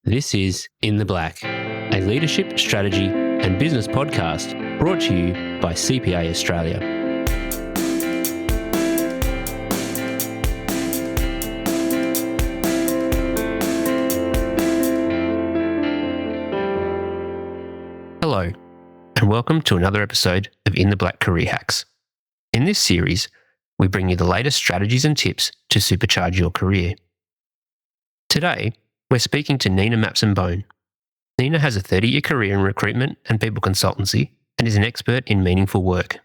This is In the Black, a leadership, strategy and business podcast brought to you by CPA Australia. Hello, and welcome to another episode of In the Black Career Hacks. In this series, we bring you the latest strategies and tips to supercharge your career. Today, we're speaking to Nina Mapson-Bone. Nina has a 30-year career in recruitment and people consultancy and is an expert in meaningful work.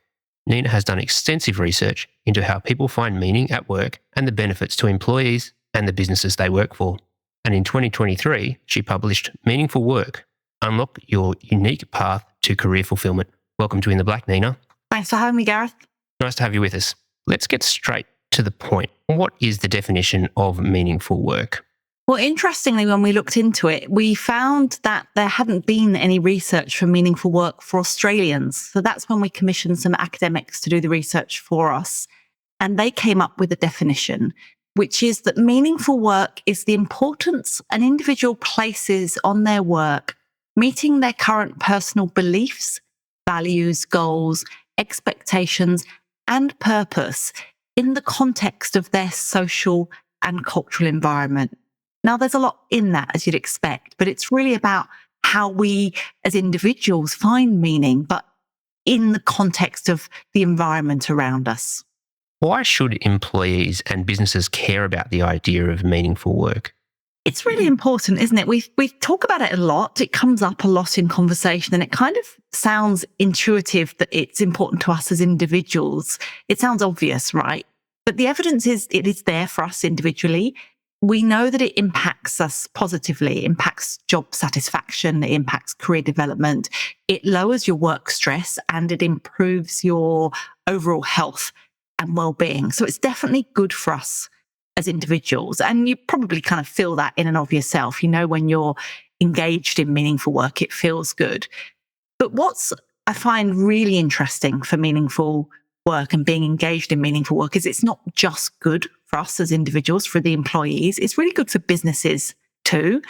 Nina has done extensive research into how people find meaning at work and the benefits to employees and the businesses they work for. And in 2023, she published Meaningful Work, Unlock Your Unique Path to Career Fulfilment. Welcome to In the Black, Nina. Thanks for having me, Gareth. Nice to have you with us. Let's get straight to the point. What is the definition of meaningful work? Well, interestingly, when we looked into it, we found that there hadn't been any research for meaningful work for Australians. So that's when we commissioned some academics to do the research for us. And they came up with a definition, which is that meaningful work is the importance an individual places on their work, meeting their current personal beliefs, values, goals, expectations, and purpose in the context of their social and cultural environment. Now, there's a lot in that, as you'd expect, but it's really about how we as individuals find meaning, but in the context of the environment around us. Why should employees and businesses care about the idea of meaningful work? It's really important, isn't it? We talk about it a lot. It comes up a lot in conversation, and it kind of sounds intuitive that it's important to us as individuals. It sounds obvious, right? But the evidence is it is there for us individually. We know that it impacts us positively. It impacts job satisfaction. It impacts career development. It lowers your work stress and it improves your overall health and well-being. So it's definitely good for us as individuals. And you probably kind of feel that in and of yourself. You know, when you're engaged in meaningful work, it feels good. But what's I find really interesting for meaningful work and being engaged in meaningful work is it's not just good for us as individuals, for the employees. It's really good for businesses too.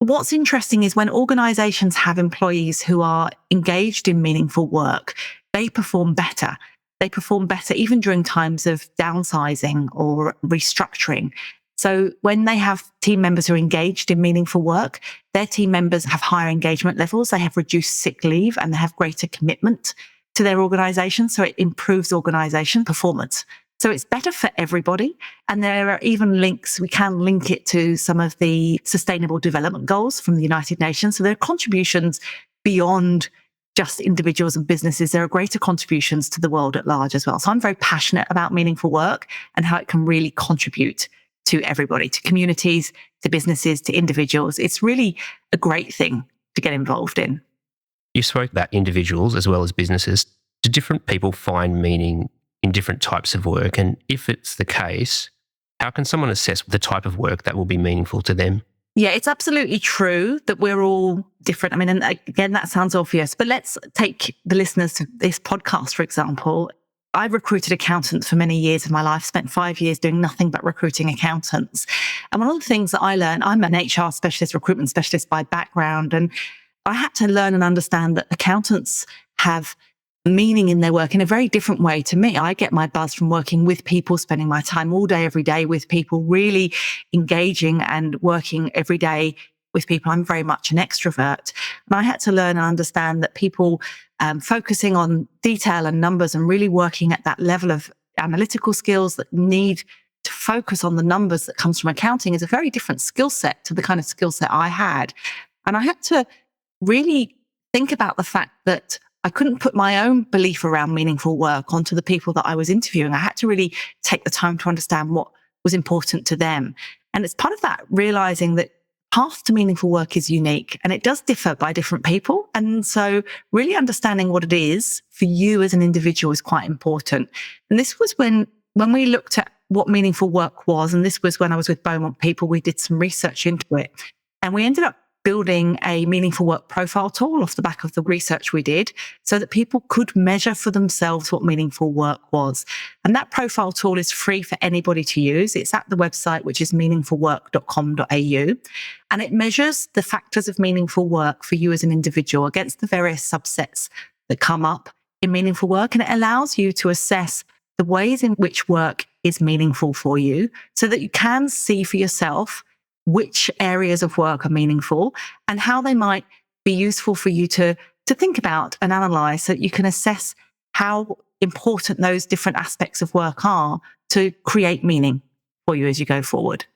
What's interesting is when organizations have employees who are engaged in meaningful work, they perform better. They perform better even during times of downsizing or restructuring. So when they have team members who are engaged in meaningful work, their team members have higher engagement levels, they have reduced sick leave, and they have greater commitment to their organization. So it improves organization performance. So it's better for everybody. And there are even links, we can link it to some of the sustainable development goals from the United Nations. So there are contributions beyond just individuals and businesses. There are greater contributions to the world at large as well. So I'm very passionate about meaningful work and how it can really contribute to everybody, to communities, to businesses, to individuals. It's really a great thing to get involved in. You spoke about individuals as well as businesses. Do different people find meaning in different types of work? And if it's the case, how can someone assess the type of work that will be meaningful to them? Yeah, it's absolutely true that we're all different. I mean, and again, that sounds obvious, but let's take the listeners to this podcast, for example. I've recruited accountants for many years of my life, spent 5 years doing nothing but recruiting accountants. And one of the things that I learned, I'm an HR specialist, recruitment specialist by background, and I had to learn and understand that accountants have meaning in their work in a very different way to me. I get my buzz from working with people, spending my time all day, every day with people, really engaging and working every day with people. I'm very much an extrovert. And I had to learn and understand that people focusing on detail and numbers and really working at that level of analytical skills that need to focus on the numbers that comes from accounting is a very different skill set to the kind of skill set I had. And I had to really think about the fact that I couldn't put my own belief around meaningful work onto the people that I was interviewing. I had to really take the time to understand what was important to them. And it's part of that realizing that path to meaningful work is unique and it does differ by different people. And so really understanding what it is for you as an individual is quite important. And this was when we looked at what meaningful work was, and this was when I was with Beaumont People, we did some research into it. And we ended up building a meaningful work profile tool off the back of the research we did so that people could measure for themselves what meaningful work was. And that profile tool is free for anybody to use. It's at the website, which is meaningfulwork.com.au. And it measures the factors of meaningful work for you as an individual against the various subsets that come up in meaningful work. And it allows you to assess the ways in which work is meaningful for you so that you can see for yourself which areas of work are meaningful and how they might be useful for you to think about and analyze so that you can assess how important those different aspects of work are to create meaning for you as you go forward.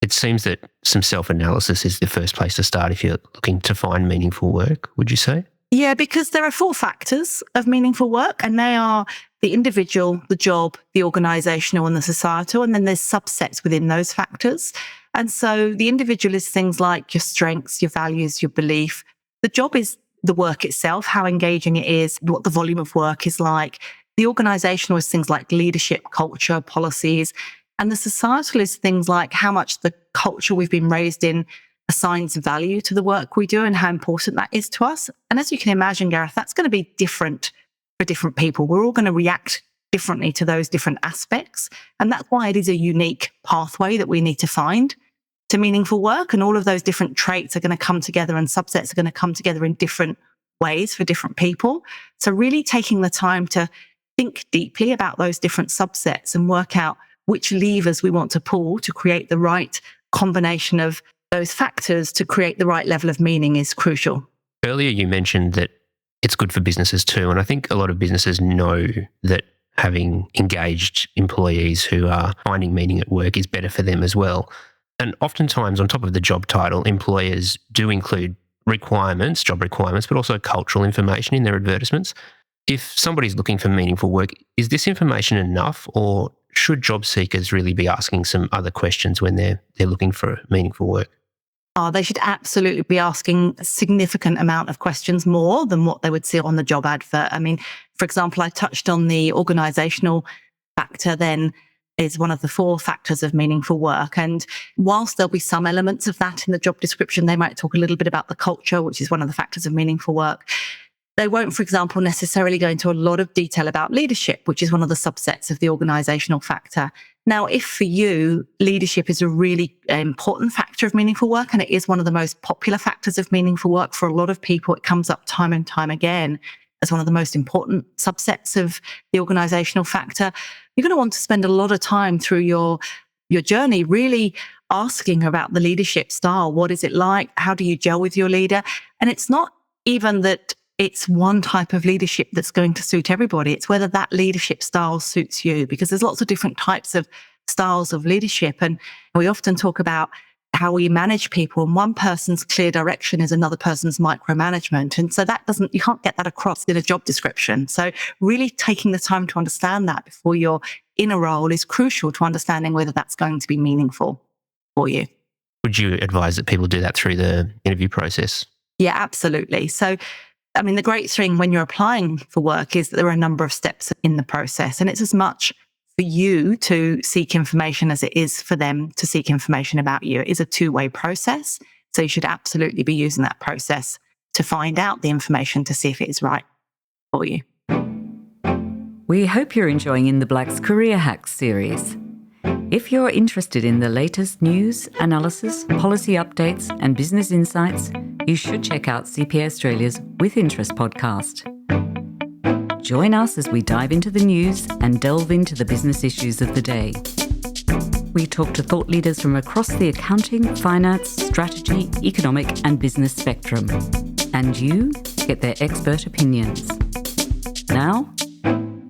It seems that some self-analysis is the first place to start if you're looking to find meaningful work, would you say? Yeah, because there are 4 factors of meaningful work, and they are the individual, the job, the organizational, and the societal. And then there's subsets within those factors. And so the individual is things like your strengths, your values, your belief. The job is the work itself, how engaging it is, what the volume of work is like. The organizational is things like leadership, culture, policies. And the societal is things like how much the culture we've been raised in assigns value to the work we do and how important that is to us. And as you can imagine, Gareth, that's going to be different for different people. We're all going to react differently to those different aspects. And that's why it is a unique pathway that we need to find to meaningful work. And all of those different traits are going to come together and subsets are going to come together in different ways for different people. So really taking the time to think deeply about those different subsets and work out which levers we want to pull to create the right combination of those factors to create the right level of meaning is crucial. Earlier you mentioned that it's good for businesses too, and I think a lot of businesses know that having engaged employees who are finding meaning at work is better for them as well. And oftentimes on top of the job title, employers do include requirements, job requirements, but also cultural information in their advertisements. If somebody's looking for meaningful work, is this information enough, or should job seekers really be asking some other questions when they're looking for meaningful work? They should absolutely be asking a significant amount of questions more than what they would see on the job advert. I mean, for example, I touched on the organisational factor then is one of the 4 factors of meaningful work. And whilst there'll be some elements of that in the job description, they might talk a little bit about the culture, which is one of the factors of meaningful work. They won't, for example, necessarily go into a lot of detail about leadership, which is one of the subsets of the organisational factor. Now, if for you, leadership is a really important factor of meaningful work, and it is one of the most popular factors of meaningful work for a lot of people, it comes up time and time again as one of the most important subsets of the organisational factor, you're going to want to spend a lot of time through your journey really asking about the leadership style. What is it like? How do you gel with your leader? And it's not even that it's one type of leadership that's going to suit everybody. It's whether that leadership style suits you, because there's lots of different types of styles of leadership. And we often talk about how we manage people, and one person's clear direction is another person's micromanagement. And so you can't get that across in a job description. So really taking the time to understand that before you're in a role is crucial to understanding whether that's going to be meaningful for you. Would you advise that people do that through the interview process? Yeah, absolutely. So I mean, the great thing when you're applying for work is that there are a number of steps in the process, and it's as much for you to seek information as it is for them to seek information about you. It is a 2-way process. So you should absolutely be using that process to find out the information to see if it is right for you. We hope you're enjoying In the Black's Career Hacks series. If you're interested in the latest news, analysis, policy updates, and business insights, you should check out CPA Australia's With Interest podcast. Join us as we dive into the news and delve into the business issues of the day. We talk to thought leaders from across the accounting, finance, strategy, economic, and business spectrum. And you get their expert opinions. Now,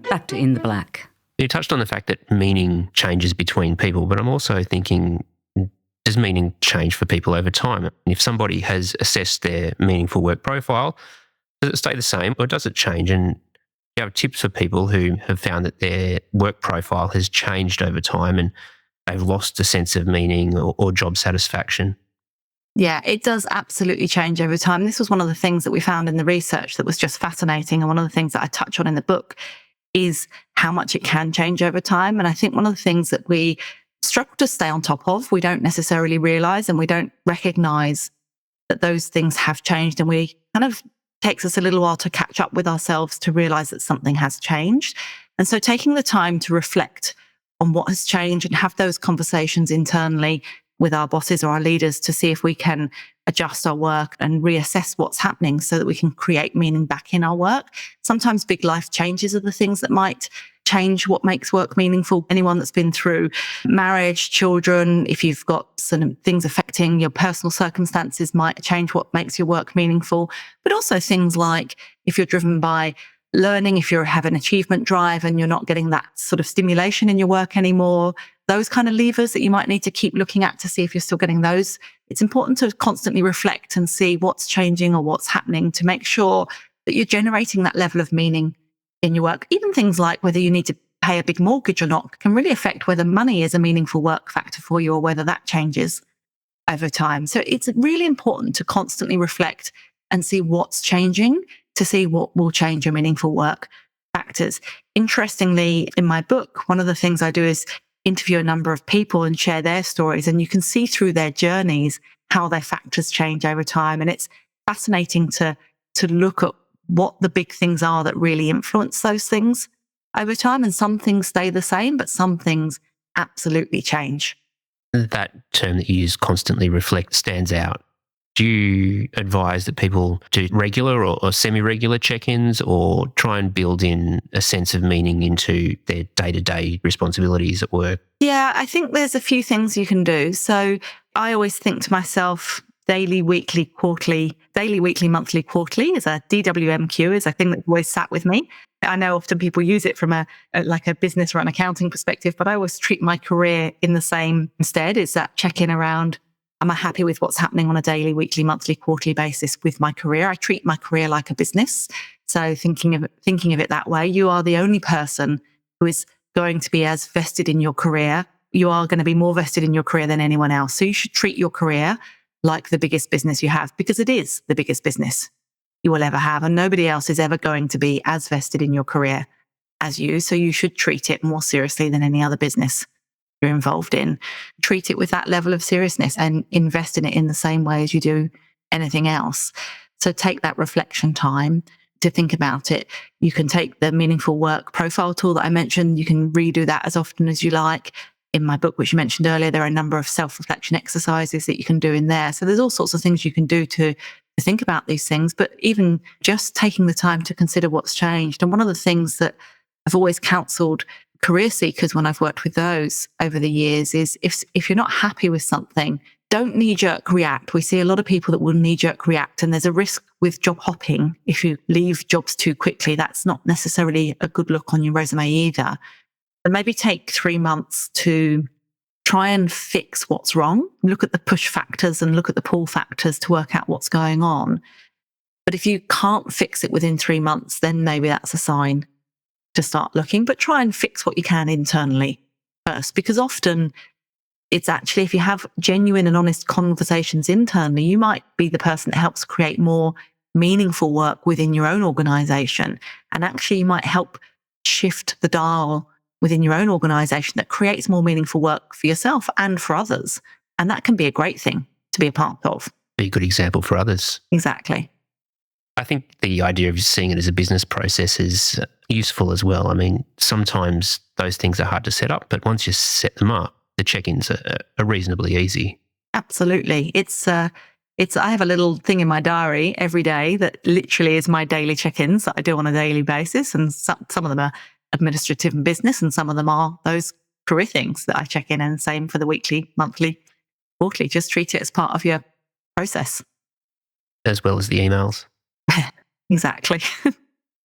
back to In the Black. You touched on the fact that meaning changes between people, but I'm also thinking, does meaning change for people over time? If somebody has assessed their meaningful work profile, does it stay the same or does it change? And do you have tips for people who have found that their work profile has changed over time and they've lost a sense of meaning or job satisfaction? Yeah, it does absolutely change over time. This was one of the things that we found in the research that was just fascinating. And one of the things that I touch on in the book is how much it can change over time. And I think one of the things that we struggle to stay on top of, we don't necessarily realise and we don't recognise that those things have changed, and we kind of takes us a little while to catch up with ourselves to realize that something has changed. And so taking the time to reflect on what has changed and have those conversations internally with our bosses or our leaders to see if we can adjust our work and reassess what's happening so that we can create meaning back in our work. Sometimes big life changes are the things that might change what makes work meaningful. Anyone that's been through marriage, children, if you've got some things affecting your personal circumstances might change what makes your work meaningful. But also things like if you're driven by learning, if you have an achievement drive and you're not getting that sort of stimulation in your work anymore, those kind of levers that you might need to keep looking at to see if you're still getting those. It's important to constantly reflect and see what's changing or what's happening to make sure that you're generating that level of meaning in your work. Even things like whether you need to pay a big mortgage or not can really affect whether money is a meaningful work factor for you or whether that changes over time. So it's really important to constantly reflect and see what's changing to see what will change your meaningful work factors. Interestingly, in my book, one of the things I do is interview a number of people and share their stories, and you can see through their journeys how their factors change over time. And it's fascinating to look at what the big things are that really influence those things over time. And some things stay the same, but some things absolutely change. That term that you use, constantly reflect, stands out. Do you advise that people do regular or semi-regular check-ins, or try and build in a sense of meaning into their day-to-day responsibilities at work? Yeah, I think there's a few things you can do. So I always think to myself, daily, weekly, monthly, quarterly is a DWMQ, is a thing that always sat with me. I know often people use it from a business or an accounting perspective, but I always treat my career in the same instead. Is that check-in around, am I happy with what's happening on a daily, weekly, monthly, quarterly basis with my career? I treat my career like a business. So thinking of it that way, you are the only person who is going to be as vested in your career. You are going to be more vested in your career than anyone else. So you should treat your career like the biggest business you have, because it is the biggest business you will ever have. And nobody else is ever going to be as vested in your career as you. So you should treat it more seriously than any other business you're involved in. Treat it with that level of seriousness and invest in it in the same way as you do anything else. So take that reflection time to think about it. You can take the meaningful work profile tool that I mentioned. You can redo that as often as you like. In my book, which you mentioned earlier, there are a number of self-reflection exercises that you can do in there. So there's all sorts of things you can do to think about these things, but even just taking the time to consider what's changed. And one of the things that I've always counseled career seekers when I've worked with those over the years is if you're not happy with something, don't knee-jerk react. We see a lot of people that will knee-jerk react, and there's a risk with job hopping. If you leave jobs too quickly, that's not necessarily a good look on your resume either. And maybe take 3 months to try and fix what's wrong. Look at the push factors and look at the pull factors to work out what's going on. But if you can't fix it within 3 months, then maybe that's a sign to start looking. But try and fix what you can internally first, because often it's actually, if you have genuine and honest conversations internally, you might be the person that helps create more meaningful work within your own organization. And actually you might help shift the dial within your own organization that creates more meaningful work for yourself and for others. And that can be a great thing to be a part of. Be a good example for others. Exactly. I think the idea of seeing it as a business process is useful as well. I mean, sometimes those things are hard to set up, but once you set them up, the check-ins are reasonably easy. Absolutely. I have a little thing in my diary every day that literally is my daily check-ins that I do on a daily basis. And some of them are administrative and business, and some of them are those career things that I check in, and same for the weekly, monthly, quarterly. Just treat it as part of your process. As well as the emails. Exactly.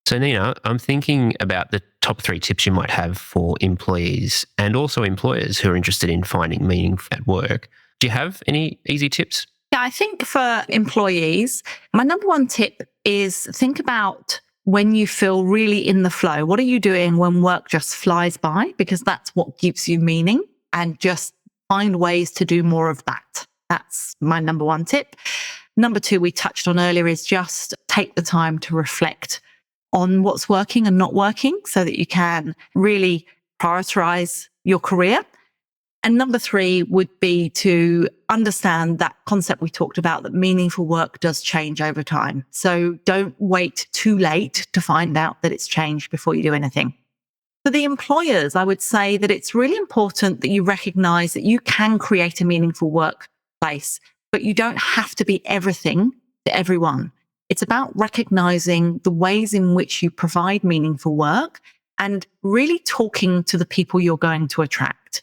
So Nina, I'm thinking about the top 3 tips you might have for employees and also employers who are interested in finding meaning at work. Do you have any easy tips? Yeah, I think for employees, my number one tip is think about when you feel really in the flow. What are you doing when work just flies by? Because that's what gives you meaning, and just find ways to do more of that. That's my number one tip. Number 2, we touched on earlier, is just take the time to reflect on what's working and not working so that you can really prioritize your career And number 3 would be to understand that concept we talked about, that meaningful work does change over time. So don't wait too late to find out that it's changed before you do anything. For the employers, I would say that it's really important that you recognize that you can create a meaningful workplace, but you don't have to be everything to everyone. It's about recognizing the ways in which you provide meaningful work and really talking to the people you're going to attract.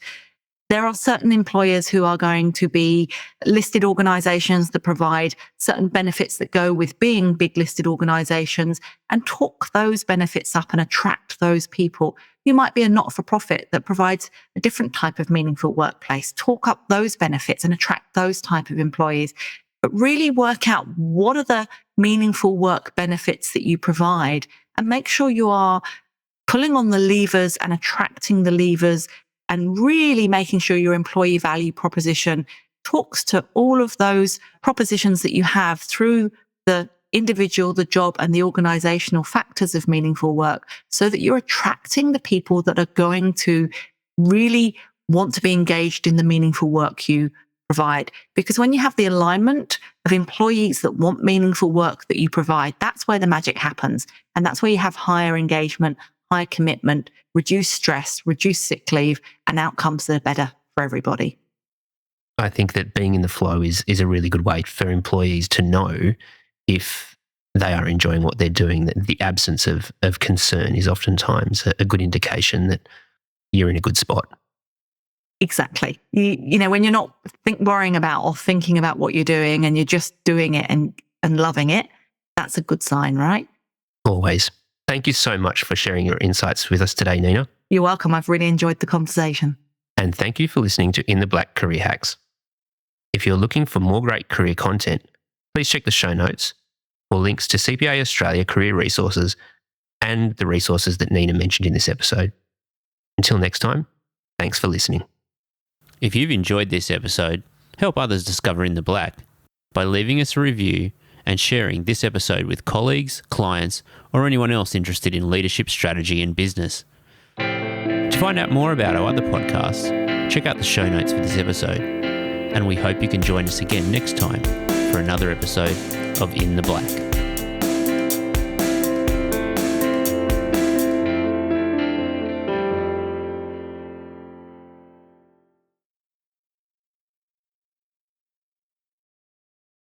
There are certain employers who are going to be listed organizations that provide certain benefits that go with being big listed organizations, and talk those benefits up and attract those people. You might be a not-for-profit that provides a different type of meaningful workplace. Talk up those benefits and attract those type of employees. But really work out what are the meaningful work benefits that you provide, and make sure you are pulling on the levers and attracting the levers, and really making sure your employee value proposition talks to all of those propositions that you have through the individual, the job, and the organizational factors of meaningful work, so that you're attracting the people that are going to really want to be engaged in the meaningful work you provide. Because when you have the alignment of employees that want meaningful work that you provide, that's where the magic happens. And that's where you have higher engagement, higher commitment, reduced stress, reduced sick leave, and outcomes that are better for everybody. I think that being in the flow is a really good way for employees to know if they are enjoying what they're doing. That the absence of concern is oftentimes a good indication that you're in a good spot. Exactly. You know, when you're not worrying about or thinking about what you're doing and you're just doing it and loving it, that's a good sign, right? Always. Thank you so much for sharing your insights with us today, Nina. You're welcome. I've really enjoyed the conversation. And thank you for listening to In the Black Career Hacks. If you're looking for more great career content, please check the show notes for links to CPA Australia career resources and the resources that Nina mentioned in this episode. Until next time, thanks for listening. If you've enjoyed this episode, help others discover In the Black by leaving us a review and sharing this episode with colleagues, clients, or anyone else interested in leadership strategy and business. To find out more about our other podcasts, check out the show notes for this episode. And we hope you can join us again next time for another episode of In the Black.